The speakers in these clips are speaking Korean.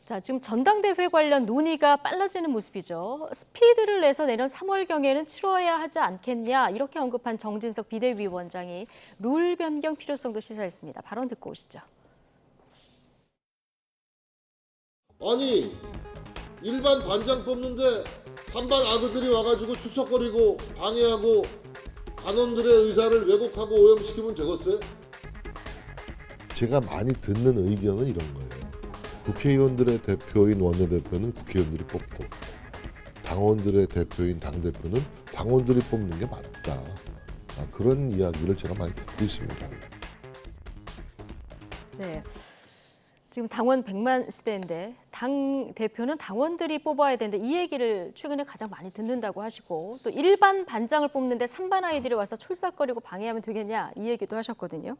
자, 지금 전당대회 관련 논의가 빨라지는 모습이죠. 스피드를 내서 내년 3월경에는 치러야 하지 않겠냐 이렇게 언급한 정진석 비대위원장이 룰 변경 필요성도 시사했습니다. 발언 듣고 오시죠. 아니 일반 반장 뽑는데 반반 아그들이 와가지고 추석거리고 방해하고 단원들의 의사를 왜곡하고 오염시키면 되겠어요? 제가 많이 듣는 의견은 이런 거예요. 국회의원들의 대표인 원내대표는 국회의원들이 뽑고 당원들의 대표인 당대표는 당원들이 뽑는 게 맞다. 그런 이야기를 제가 많이 듣고 있습니다. 네, 지금 당원 100만 시대인데 당 대표는 당원들이 뽑아야 되는데 이 얘기를 최근에 가장 많이 듣는다고 하시고 또 일반 반장을 뽑는데 산반 아이들이 와서 촐싹거리고 방해하면 되겠냐 이 얘기도 하셨거든요.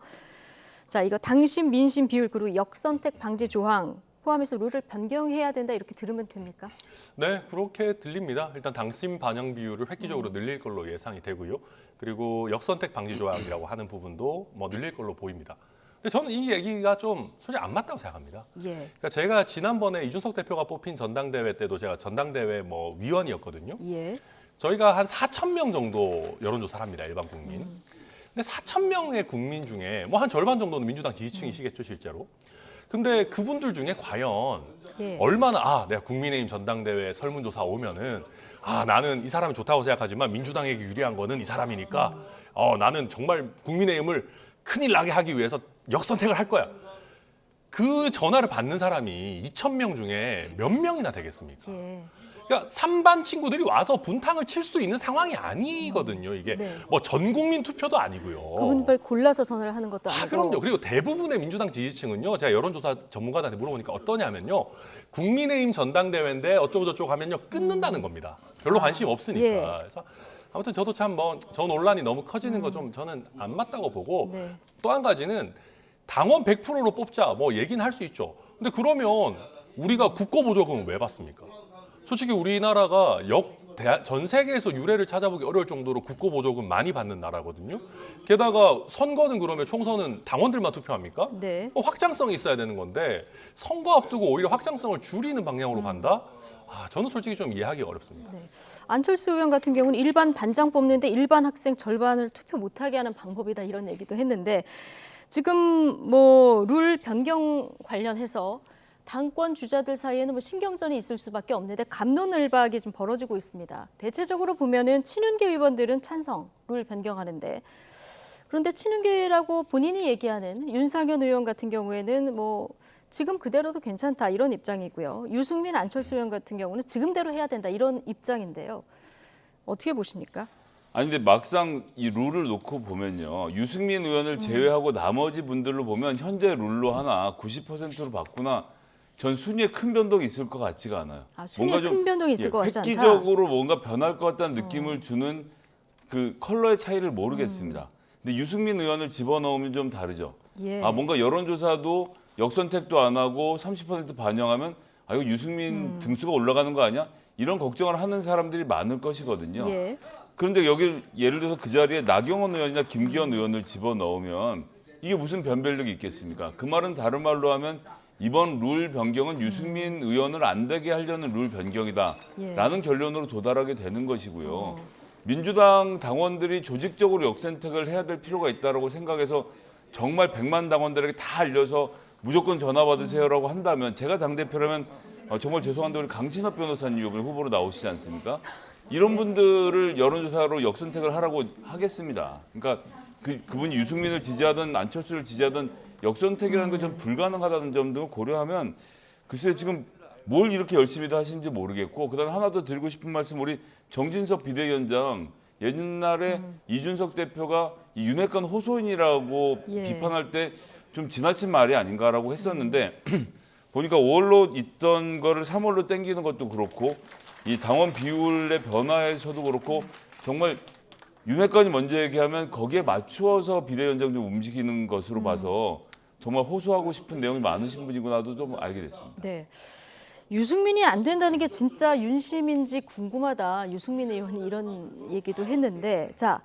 자, 이거 당심 민심 비율 그리고 역선택 방지 조항 포함해서 룰을 변경해야 된다 이렇게 들으면 됩니까? 네, 그렇게 들립니다. 일단 당심 반영 비율을 획기적으로 늘릴 걸로 예상이 되고요. 그리고 역선택 방지 조항이라고 하는 부분도 뭐 늘릴 걸로 보입니다. 근데 저는 이 얘기가 좀 솔직히 안 맞다고 생각합니다. 예. 그러니까 제가 지난번에 이준석 대표가 뽑힌 전당대회 때도 제가 전당대회 뭐 위원이었거든요. 예. 저희가 한 4천 명 정도 여론조사를 합니다. 일반 국민. 근데 4천 명의 국민 중에 뭐 한 절반 정도는 민주당 지지층이시겠죠, 실제로. 근데 그분들 중에 과연 예. 얼마나 내가 국민의힘 전당대회 설문조사 오면은 나는 이 사람이 좋다고 생각하지만 민주당에게 유리한 거는 이 사람이니까 나는 정말 국민의힘을 큰일 나게 하기 위해서 역선택을 할 거야. 그 전화를 받는 사람이 2,000명 중에 몇 명이나 되겠습니까? 예. 그러니까 3반 친구들이 와서 분탕을 칠 수 있는 상황이 아니거든요. 이게 네. 뭐 전 국민 투표도 아니고요. 그분들 골라서 전화를 하는 것도 아니고. 그럼요. 그리고 대부분의 민주당 지지층은요. 제가 여론조사 전문가들한테 물어보니까 어떠냐면요. 국민의힘 전당대회인데 어쩌고저쩌고 하면요. 끊는다는 겁니다. 별로 관심 없으니까. 예. 그래서 아무튼 저도 참 저 논란이 너무 커지는 거 좀 저는 안 맞다고 보고 네. 또 한 가지는 당원 100%로 뽑자 뭐 얘기는 할 수 있죠. 근데 그러면 우리가 국고보조금은 왜 받습니까? 솔직히 우리나라가 전 세계에서 유례를 찾아보기 어려울 정도로 국고보조금 많이 받는 나라거든요. 게다가 선거는 그러면 총선은 당원들만 투표합니까? 네. 확장성이 있어야 되는 건데 선거 앞두고 오히려 확장성을 줄이는 방향으로 간다? 저는 솔직히 좀 이해하기 어렵습니다. 네. 안철수 의원 같은 경우는 일반 반장 뽑는데 일반 학생 절반을 투표 못하게 하는 방법이다 이런 얘기도 했는데 지금 뭐 룰 변경 관련해서 당권 주자들 사이에는 뭐 신경전이 있을 수밖에 없는데 갑론을박이 좀 벌어지고 있습니다. 대체적으로 보면은 친윤계 의원들은 찬성, 룰 변경하는데 그런데 친윤계라고 본인이 얘기하는 윤상현 의원 같은 경우에는 뭐 지금 그대로도 괜찮다 이런 입장이고요. 유승민, 안철수 의원 같은 경우는 지금대로 해야 된다 이런 입장인데요. 어떻게 보십니까? 아니 근데 막상 이 룰을 놓고 보면요. 유승민 의원을 제외하고 나머지 분들로 보면 현재 룰로 하나 90%로 바꾸나 전 순위에 큰 변동이 있을 것 같지가 않아요. 순위에 큰 변동이 있을 것 같지 않다? 획기적으로 뭔가 변할 것 같다는 느낌을 주는 그 컬러의 차이를 모르겠습니다. 근데 유승민 의원을 집어넣으면 좀 다르죠. 예. 뭔가 여론조사도 역선택도 안 하고 30% 반영하면 이거 유승민 등수가 올라가는 거 아니야? 이런 걱정을 하는 사람들이 많을 것이거든요. 예. 그런데 여기 예를 들어서 그 자리에 나경원 의원이나 김기현 의원을 집어넣으면 이게 무슨 변별력이 있겠습니까? 그 말은 다른 말로 하면 이번 룰 변경은 유승민 의원을 안 되게 하려는 룰 변경이다라는 결론으로 도달하게 되는 것이고요. 민주당 당원들이 조직적으로 역선택을 해야 될 필요가 있다고 생각해서 정말 100만 당원들에게 다 알려서 무조건 전화 받으세요라고 한다면 제가 당대표라면 정말 죄송한데 우리 강신업 변호사님 이번에 후보로 나오시지 않습니까? 이런 분들을 여론조사로 역선택을 하라고 하겠습니다. 그러니까 그분이 유승민을 지지하든 안철수를 지지하든 역선택이라는 게 좀 불가능하다는 점 등을 고려하면 글쎄 지금 뭘 이렇게 열심히도 하시는지 모르겠고 그다음에 하나 더 드리고 싶은 말씀 우리 정진석 비대위원장 옛날에 이준석 대표가 이 윤핵관 호소인이라고 비판할 때 좀 지나친 말이 아닌가라고 했었는데 보니까 5월로 있던 거를 3월로 땡기는 것도 그렇고 이 당원 비율의 변화에서도 그렇고 정말 윤핵관이 먼저 얘기하면 거기에 맞추어서 비대위원장 좀 움직이는 것으로 봐서 정말 호소하고 싶은 내용이 많으신 분이구나도 좀 알게 됐습니다. 네. 유승민이 안 된다는 게 진짜 윤심인지 궁금하다. 유승민 의원이 이런 얘기도 했는데 자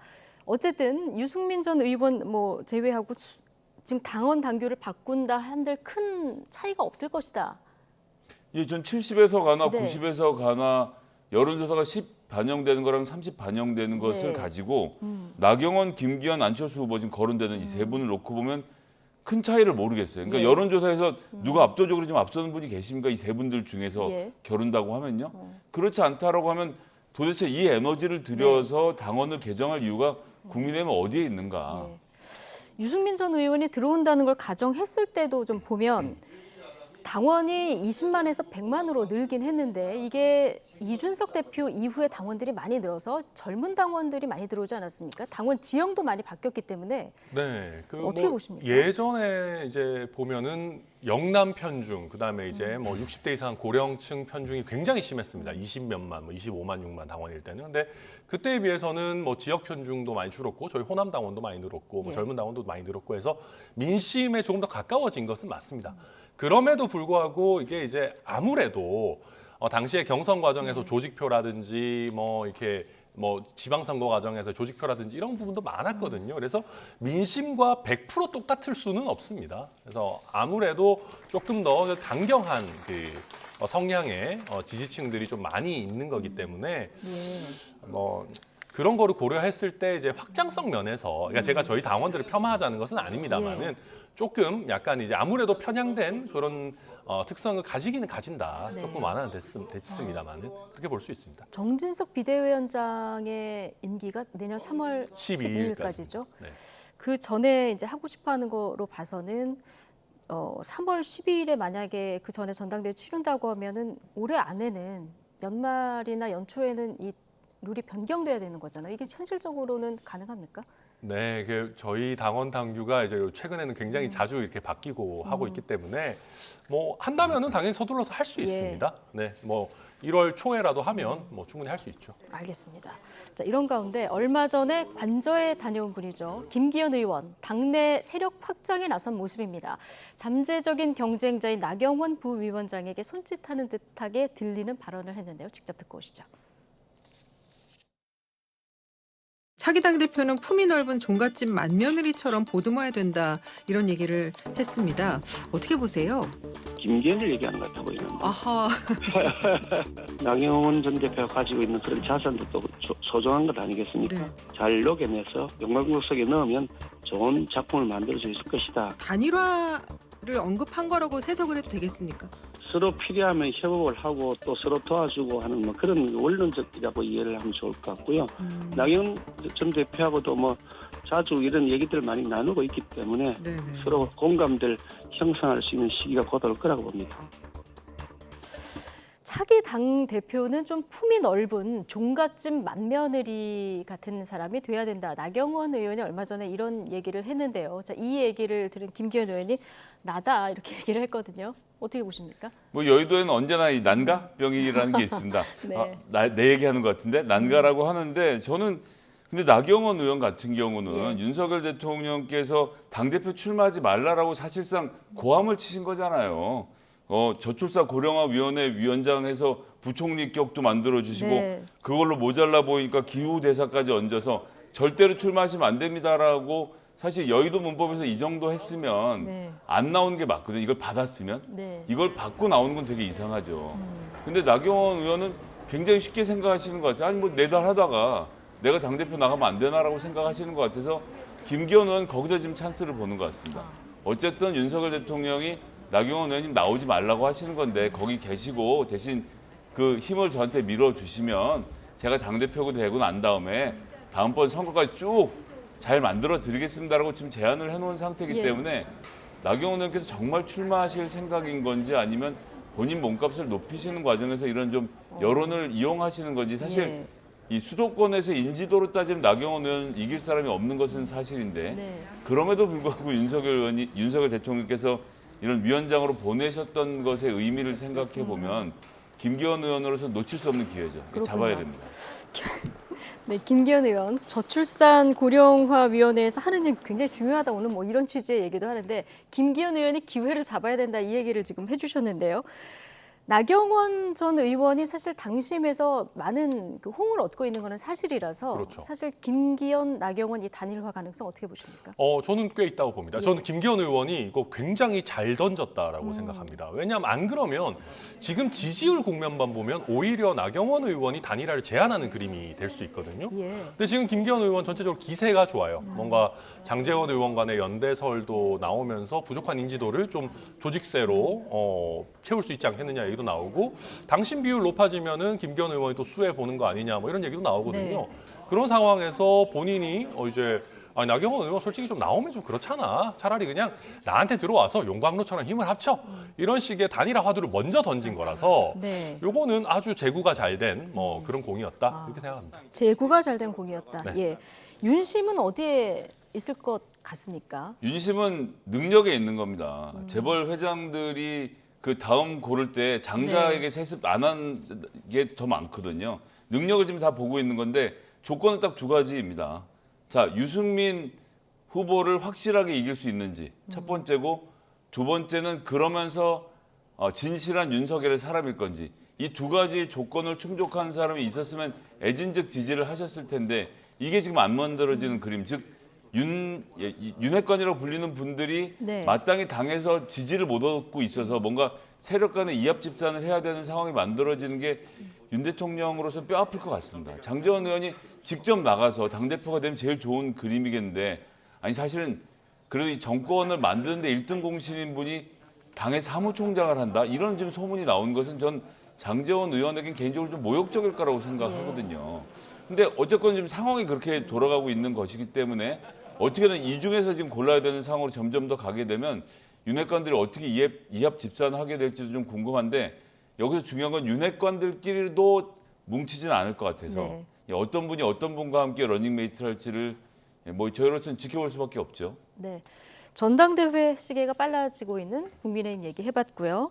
어쨌든 유승민 전 의원 뭐 제외하고 지금 당원 당규를 바꾼다 한들 큰 차이가 없을 것이다. 예, 전 70에서 가나 네. 90에서 가나 여론조사가 10 반영되는 거랑 30 반영되는 것을 네. 가지고 나경원, 김기현, 안철수 후보 지금 거론되는 이 세 분을 놓고 보면 큰 차이를 모르겠어요. 그러니까 예. 여론조사에서 누가 압도적으로 좀 앞서는 분이 계십니까? 이 세 분들 중에서 예. 겨룬다고 하면요. 그렇지 않다라고 하면 도대체 이 에너지를 들여서 당원을 개정할 이유가 국민의힘은 어디에 있는가? 네. 유승민 전 의원이 들어온다는 걸 가정했을 때도 좀 보면 당원이 20만에서 100만으로 늘긴 했는데 이게 이준석 대표 이후에 당원들이 많이 늘어서 젊은 당원들이 많이 들어오지 않았습니까? 당원 지형도 많이 바뀌었기 때문에 네, 그 어떻게 보십니까? 예전에 이제 보면은 영남 편중, 그다음에 이제 뭐 60대 이상 고령층 편중이 굉장히 심했습니다. 20몇만, 뭐 25만, 6만 당원일 때는. 근데 그때에 비해서는 뭐 지역 편중도 많이 줄었고 저희 호남 당원도 많이 늘었고 뭐 예. 젊은 당원도 많이 늘었고 해서 민심에 조금 더 가까워진 것은 맞습니다. 그럼에도 불구하고 이게 이제 아무래도 당시에 경선 과정에서 조직표라든지 뭐 이렇게 뭐 지방선거 과정에서 조직표라든지 이런 부분도 많았거든요. 그래서 민심과 100% 똑같을 수는 없습니다. 그래서 아무래도 조금 더 강경한 그 성향의 지지층들이 좀 많이 있는 거기 때문에 예. 뭐 그런 거를 고려했을 때 이제 확장성 면에서 그러니까 제가 저희 당원들을 폄하하자는 것은 아닙니다만은 조금 약간 이제 아무래도 편향된 그런 특성을 가지기는 가진다. 네. 조금 완화는 됐습니다만은 그렇게 볼 수 있습니다. 정진석 비대위원장의 임기가 내년 3월 12일 12일까지죠. 네. 그 전에 이제 하고 싶어하는 거로 봐서는 3월 12일에 만약에 그 전에 전당대회 치른다고 하면은 올해 안에는 연말이나 연초에는 이 룰이 변경돼야 되는 거잖아요. 이게 현실적으로는 가능합니까? 네, 그 저희 당원 당규가 이제 최근에는 굉장히 자주 이렇게 바뀌고 하고 있기 때문에 뭐 한다면은 당연히 서둘러서 할 수 예. 있습니다. 네, 뭐 1월 초에라도 하면 뭐 충분히 할 수 있죠. 알겠습니다. 자, 이런 가운데 얼마 전에 관저에 다녀온 분이죠. 김기현 의원, 당내 세력 확장에 나선 모습입니다. 잠재적인 경쟁자인 나경원 부위원장에게 손짓하는 듯하게 들리는 발언을 했는데요. 직접 듣고 오시죠. 차기 당대표는 품이 넓은 종갓집 맏며느리처럼 보듬어야 된다 이런 얘기를 했습니다. 어떻게 보세요? 김기현을 얘기하는 것 같아 보이는데 아하. 나경원 전 대표가 가지고 있는 그런 자산도 또 소중한 것 아니겠습니까? 네. 잘 녹여내서 영광국 속에 넣으면 좋은 작품을 만들 수 있을 것이다. 단일화를 언급한 거라고 해석을 해도 되겠습니까? 서로 필요하면 협업을 하고 또 서로 도와주고 하는 뭐 그런 원론적이라고 이해를 하면 좋을 것 같고요. 나경원 전 대표하고도 뭐 자주 이런 얘기들을 많이 나누고 있기 때문에 네네. 서로 공감들 형성할 수 있는 시기가 곧 올 거라고 봅니다. 차기 당 대표는 좀 품이 넓은 종갓집 맏며느리 같은 사람이 돼야 된다. 나경원 의원이 얼마 전에 이런 얘기를 했는데요. 자, 이 얘기를 들은 김기현 의원이 나다 이렇게 얘기를 했거든요. 어떻게 보십니까? 뭐 여의도에는 언제나 이 난가병이라는 게 있습니다. 네. 내 얘기하는 것 같은데 난가라고 하는데 저는 근데 나경원 의원 같은 경우는 예. 윤석열 대통령께서 당대표 출마하지 말라라고 사실상 고함을 치신 거잖아요. 저출산 고령화 위원회 위원장해서 부총리격도 만들어 주시고 네. 그걸로 모자라 보이니까 기후 대사까지 얹어서 절대로 출마하시면 안 됩니다라고 사실 여의도 문법에서 이 정도 했으면 네. 안 나오는 게 맞거든요. 이걸 받았으면 네. 이걸 받고 나오는 건 되게 이상하죠. 근데 나경원 의원은 굉장히 쉽게 생각하시는 것 같아요. 아니 뭐 내달 하다가 내가 당대표 나가면 안 되나라고 생각하시는 것 같아서 김기현 의원 거기서 지금 찬스를 보는 것 같습니다. 어쨌든 윤석열 대통령이 나경원 의원님 나오지 말라고 하시는 건데 거기 계시고 대신 그 힘을 저한테 밀어주시면 제가 당대표가 되고 난 다음에 다음번 선거까지 쭉 잘 만들어 드리겠습니다라고 지금 제안을 해놓은 상태이기 예. 때문에 나경원 의원께서 정말 출마하실 생각인 건지 아니면 본인 몸값을 높이시는 과정에서 이런 좀 여론을 이용하시는 건지 사실 예. 이 수도권에서 인지도로 따지면 나경원 의원 이길 사람이 없는 것은 사실인데 네. 그럼에도 불구하고 윤석열 대통령께서 이런 위원장으로 보내셨던 것의 의미를 생각해 보면 김기현 의원으로서 놓칠 수 없는 기회죠. 그렇군요. 잡아야 됩니다. 네, 김기현 의원 저출산 고령화 위원회에서 하는 일 굉장히 중요하다. 오늘 뭐 이런 취지의 얘기도 하는데 김기현 의원이 기회를 잡아야 된다 이 얘기를 지금 해주셨는데요. 나경원 전 의원이 사실 당심에서 많은 그 호응을 얻고 있는 것은 사실이라서 그렇죠. 사실 김기현, 나경원 이 단일화 가능성 어떻게 보십니까? 저는 꽤 있다고 봅니다. 저는 김기현 의원이 이거 굉장히 잘 던졌다라고 생각합니다. 왜냐하면 안 그러면 지금 지지율 국면만 보면 오히려 나경원 의원이 단일화를 제안하는 그림이 될 수 있거든요. 예. 근데 지금 김기현 의원 전체적으로 기세가 좋아요. 뭔가 장제원 의원 간의 연대설도 나오면서 부족한 인지도를 좀 조직세로 채울 수 있지 않겠느냐 얘기도 나오고 당신 비율 높아지면은 김기현 의원이 또 수혜 보는 거 아니냐 뭐 이런 얘기도 나오거든요. 네. 그런 상황에서 본인이 이제 아니, 나경원 의원 솔직히 좀 나오면 좀 그렇잖아. 차라리 그냥 나한테 들어와서 용광로처럼 힘을 합쳐. 이런 식의 단일화 화두를 먼저 던진 거라서 네. 요거는 아주 제구가 잘 된 그런 공이었다. 이렇게 생각합니다. 제구가 잘 된 공이었다. 네. 예. 윤심은 어디에 있을 것 같습니까? 윤심은 능력에 있는 겁니다. 재벌 회장들이 그 다음 고를 때 장자에게 세습 안 한 게 더 많거든요. 능력을 지금 다 보고 있는 건데 조건은 딱 두 가지입니다. 자, 유승민 후보를 확실하게 이길 수 있는지 첫 번째고, 두 번째는 그러면서 진실한 윤석열의 사람일 건지, 이 두 가지 조건을 충족한 사람이 있었으면 애진즉 지지를 하셨을 텐데 이게 지금 안 만들어지는 그림, 즉 윤핵관이라고 불리는 분들이 네. 마땅히 당에서 지지를 못 얻고 있어서 뭔가 세력 간의 이합 집산을 해야 되는 상황이 만들어지는 게 윤 대통령으로서는 뼈 아플 것 같습니다. 장제원 의원이 직접 나가서 당대표가 되면 제일 좋은 그림이겠는데, 아니 사실은 그래도 이 정권을 만드는데 1등 공신인 분이 당의 사무총장을 한다? 이런 지금 소문이 나온 것은 전 장제원 의원에겐 개인적으로 좀 모욕적일 거라고 생각하거든요. 근데 어쨌건 지금 상황이 그렇게 돌아가고 있는 것이기 때문에 어떻게든 이 중에서 지금 골라야 되는 상황으로 점점 더 가게 되면 윤핵관들이 어떻게 이합 집산하게 될지도 좀 궁금한데, 여기서 중요한 건 윤핵관들끼리도 뭉치지는 않을 것 같아서 네. 어떤 분이 어떤 분과 함께 러닝메이트를 할지를 뭐 저희로서는 지켜볼 수밖에 없죠. 네. 전당대회 시계가 빨라지고 있는 국민의힘 얘기 해봤고요.